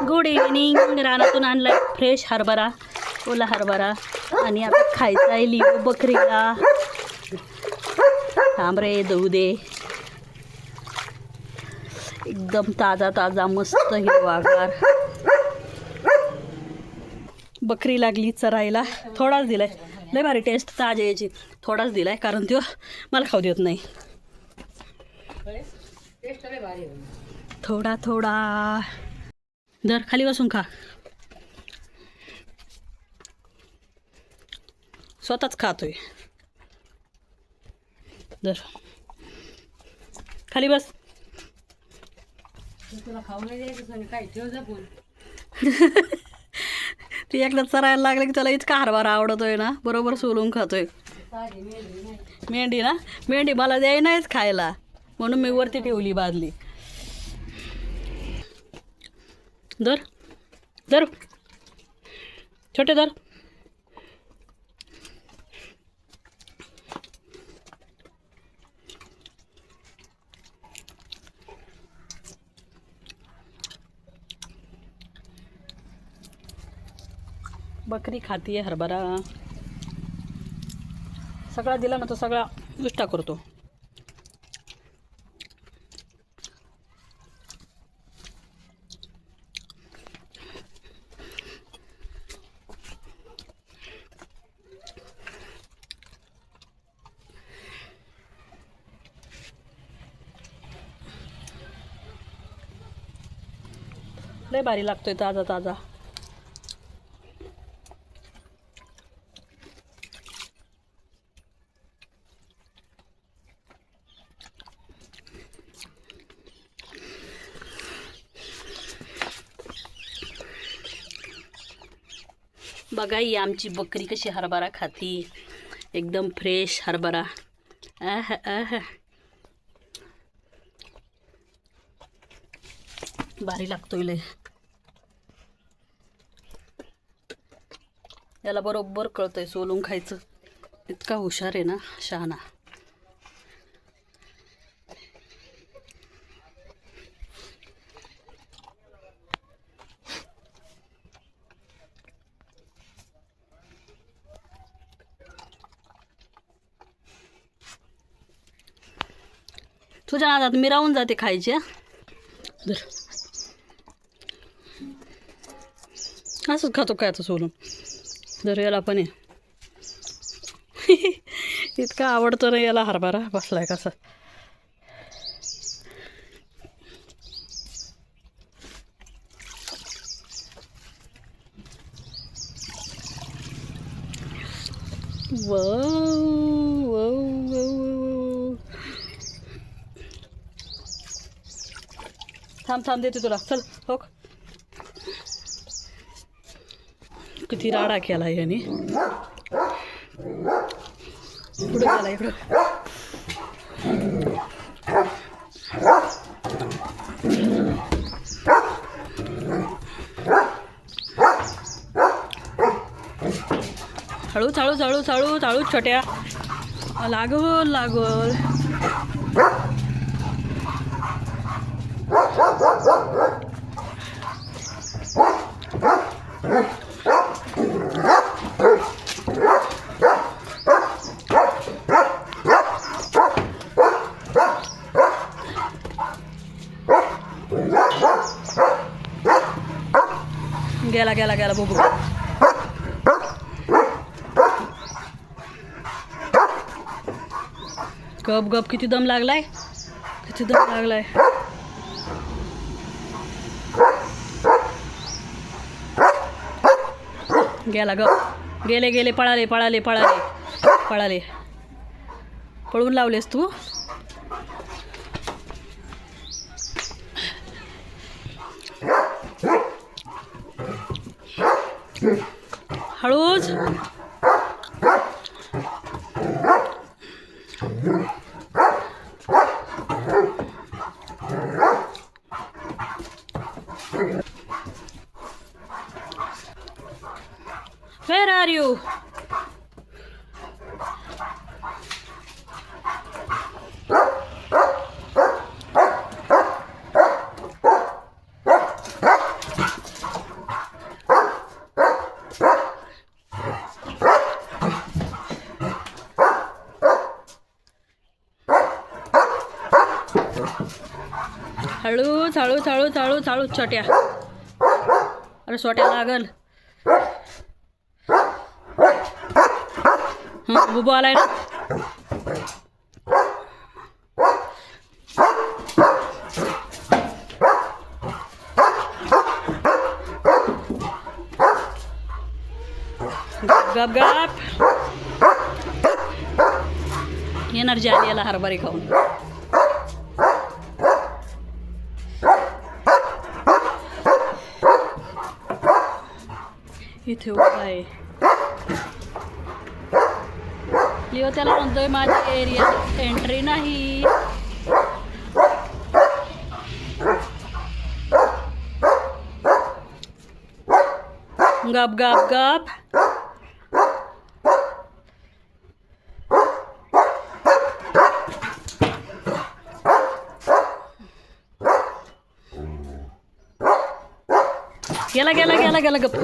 Good evening. रानातून आणलाय fresh हरभरा, ओला हरभरा. आणि आता खायचा आहे लिओ बकरीला. थांब रे, दऊ दे. एकदम ताजा ताजा मस्त हिरवागार. बकरी लागली चरायला. थोडाच दिलाय, लय भारी टेस्ट ताजा याची. थोडाच दिलाय कारण तो मला खाऊ देत नाही. थोडा थोडा दर, खाली बसून खा. स्वतःच खातोय. दर, खाली बस. तुला खाऊ नाही द्यायचं काय, ठेव जा बोल. ती एकदा चरायला लागलं की त्याला इतका हरभरा आवडतोय ना, बरोबर सोलून खातोय. मेंढी ना, मेंढी मला द्याय नाहीच खायला, म्हणून मी वरती ठेवली बादली. दर दर, छोटे दर. बकरी खातीये हरभरा. सगळा दिला ना तो सगळा दुष्टा करतो. लय भारी लागतोय ताजा ताजा. बघा ही आमची बकरी कशी हरभरा खाती. एकदम फ्रेश हरभरा. आह आह, भारी लागतोय लय. याला बरोबर कळतंय सोलून खायचं. इतका हुशार आहे ना, शहाणा. तुझ्या नादात मी राहून जाते खायची. असंच खातो काय आता सोलून. जर याला पण आहे. इतका आवडतो ना याला हरभरा, बसलाय कसा. थांब थांब, देते तुला. चल हो. किती राडा केला याने. पुढे गेला इकडं. हळू चाळू चाळू चाळू चाळू छोट्या. लागल लागल. गेला गेला गेला बघू. गप गप, किती दम लागलाय, किती दम लागलाय. गेला गप. गेले गेले, पळाले पळाले पळाले पळाले. पळून लावलेस तू. हळूच. Where are you? चाळू चाळू चाळू चाळू छोट्या. अरे छोट्या लागल. बुबू आलाय ना. गप गप. एनर्जी आली याला हरभरे खाऊन. इथे उभा आहे लिओ. त्याला म्हणतोय माझ्या एरियात एंट्री नाही. गप गप गप. गेला गेला गेला गेला गप.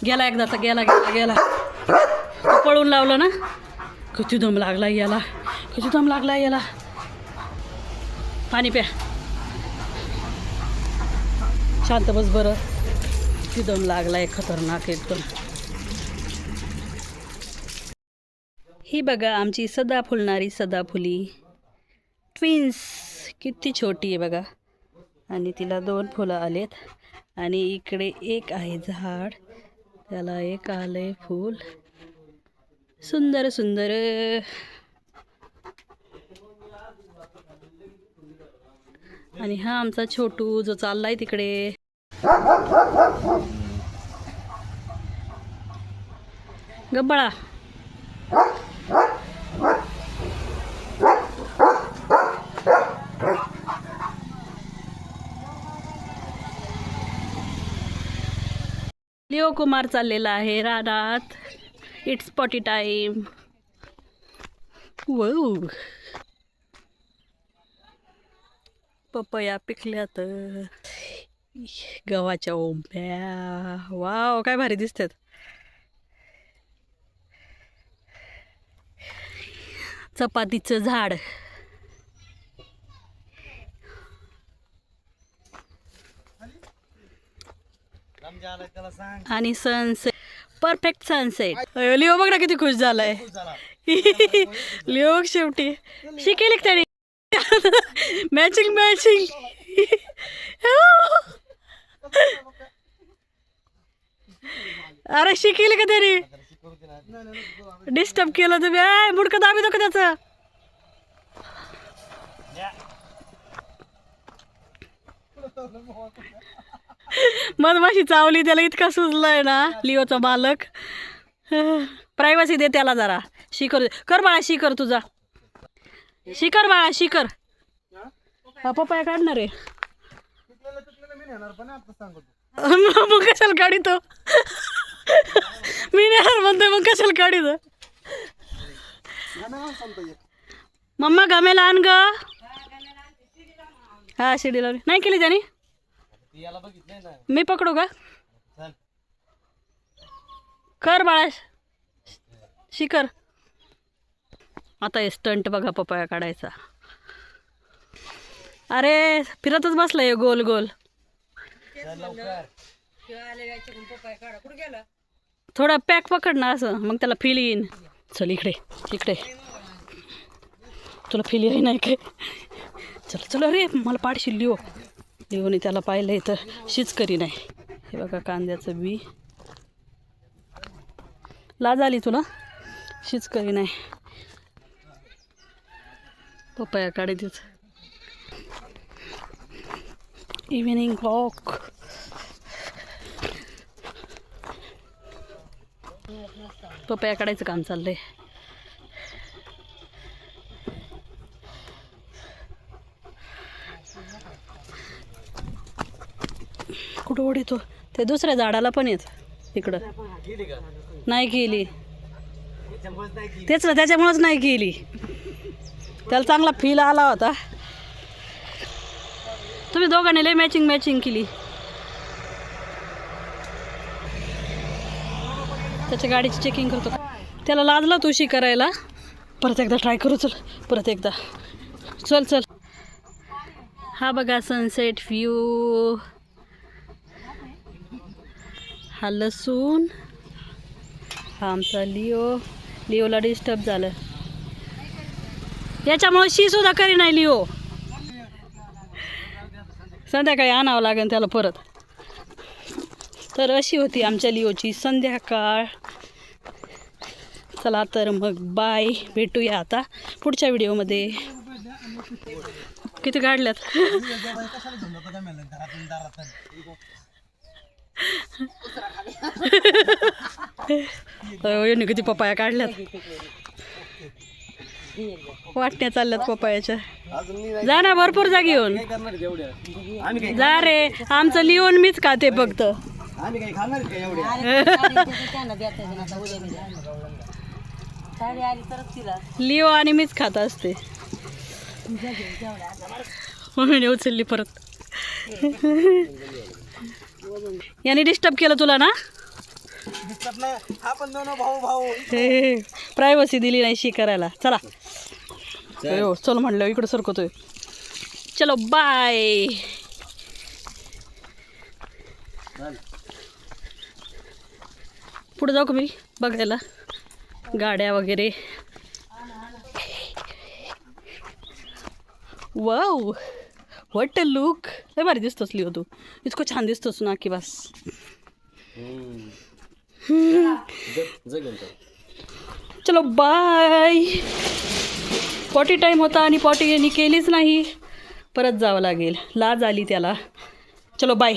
गेला एकदाचा. गेला गेला गेला. पळून लावलं ना. किती दम लागला याला. किती दम लागला याला. पाणी प्या. शांत बस बरं. किती दम लागलाय खतरनाक एकदम. ही बघा आमची सदा फुलणारी सदाफुली ट्विन्स. किती छोटी आहे बघा. आणि तिला 2 फुलं आलेत. आणि इकडे एक आहे झाड. त्याला एक आलंय फूल. सुंदर सुंदर. आणि हा आमचा छोटू जो चाललाय तिकडे. गब्बाळा. लिओ कुमार चाललेला आहे रानात. It's potty time. Wow. Papaya पिकल्यात. गव्हाच्या ओंब्या. वाव काय भारी दिसतात. चपातीचं झाड. आणि सनसेट. Perfect sunset. लिओ बघ ना किती खुश झालाय. लिओ शेवटी शिकेल त्याने. Matching matching. अरे शिकेल का त्याने. डिस्टर्ब केलं तुम्ही. मुडकं दाबी का त्याचं. मधमाशी चावली. त्याला इतका सुचलाय ना लिओचा मालक. प्रायव्हसी दे त्याला जरा. शिकर कर बाळा. शिकर तुझा. शिकर बाळा शिकर. पप्पा काढणार आहे. मग कशाला काढितो. मी नाही म्हणतोय मग कशाला काढितो. मम्मा गमेला आण ग. हा शिडी लावली नाही केली त्याने. मी पकडू का. कर बाळा शिकर. आता हे स्टंट बघा पपया काढायचा. अरे फिरतच बसलाय गोल गोल. थोडा पॅक पकड ना असं मग त्याला फील येईन. चल इकडे इकडे. तुला फील आहे नाही काय. चल चल. अरे मला पाडशील लिओ. लिओने त्याला पाहिलंय तर शीच करी नाही. हे बघा कांद्याचं बी. लाज आली तुला. शीच करी नाही. पपया काढायचीच. Evening walk. पपया काढायचं काम चाललंय. कुठं ओढितो. ते दुसऱ्या झाडाला पण येत इकडं. नाही केली तेच ना. त्याच्यामुळेच नाही केली. त्याला चांगला फील आला होता. तुम्ही दोघांनी लय मॅचिंग मॅचिंग केली. त्याच्या गाडीची चेकिंग करतो. त्याला लाजला तुशी करायला परत एकदा ट्राय करू. चल परत एकदा. चल चल. हा बघा सनसेट व्ह्यू. हा लसूण. हा आमचा लिओला डिस्टर्ब झालं. याच्यामुळे शी सुद्धा करी नाही लिओ. संध्याकाळी आणावं लागेल त्याला परत. तर अशी होती आमच्या लिओची संध्याकाळ. चला तर मग बाय. भेटूया आता पुढच्या व्हिडिओमध्ये. किती काढल्यात. यांनी किती पपाया काढल्यात. वाटण्या चालल्यात पपायाच्या. जा ना भरपूर जा घेऊन. जा रे. आमचं लिहून मीच खाते फक्त. लिओ आणि मीच खात असते. म्हणून उचलली परत. याने डिस्टर्ब केलं तुला ना. प्रायव्हसी दिली नाही शी करायला. चला चल म्हणलं इकडं सरकतोय. चलो बाय. पुढे जाऊ का मी बघायला गाड्या वगैरे. Wow what a look. लय भारी दिसतोस लिओ तू. इतकं छान दिसतोस ना की बस. चलो बाय. पॉटी टाईम होता आणि पॉटी यांनी केलीच नाही. परत जावं लागेल. लाज आली त्याला. चलो बाय.